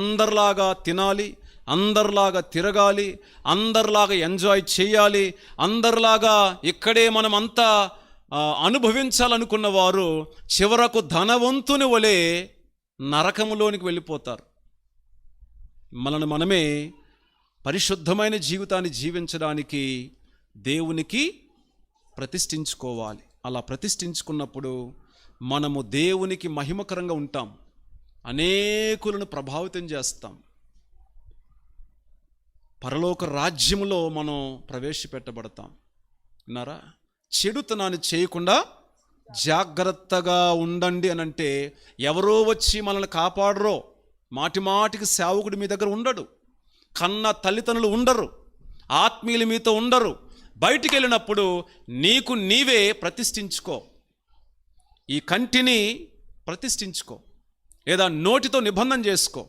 అందరిలాగా తినాలి, అందరిలాగా తిరగాలి, అందరిలాగా ఎంజాయ్ చేయాలి, అందరిలాగా ఇక్కడే మనం అంతా అనుభవించాలనుకున్న వారు చివరకు ధనవంతుని వలె నరకములోనికి వెళ్ళిపోతారు. మనల్ని మనమే పరిశుద్ధమైన జీవితాన్ని జీవించడానికి దేవునికి ప్రతిష్ఠించుకోవాలి. అలా ప్రతిష్ఠించుకున్నప్పుడు మనము దేవునికి మహిమకరంగా ఉంటాం, అనేకులను ప్రభావితం చేస్తాం. పరలోక రాజ్యములో మనం ప్రవేశపెట్టబడతాం. విన్నారా? చెడుతనాన్ని చేయకుండా జాగ్రత్తగా ఉండండి అని అంటే ఎవరో వచ్చి మనల్ని కాపాడరో, మాటి మాటికి సేవకుడు మీ దగ్గర ఉండడు, కన్న తల్లిదండ్రులు ఉండరు, ఆత్మీయులు మీతో ఉండరు. బయటికి వెళ్ళినప్పుడు నీకు నీవే ప్రతిష్ఠించుకో. ఈ కంటిని ప్రతిష్ఠించుకో, లేదా నోటితో నిబంధన చేసుకో.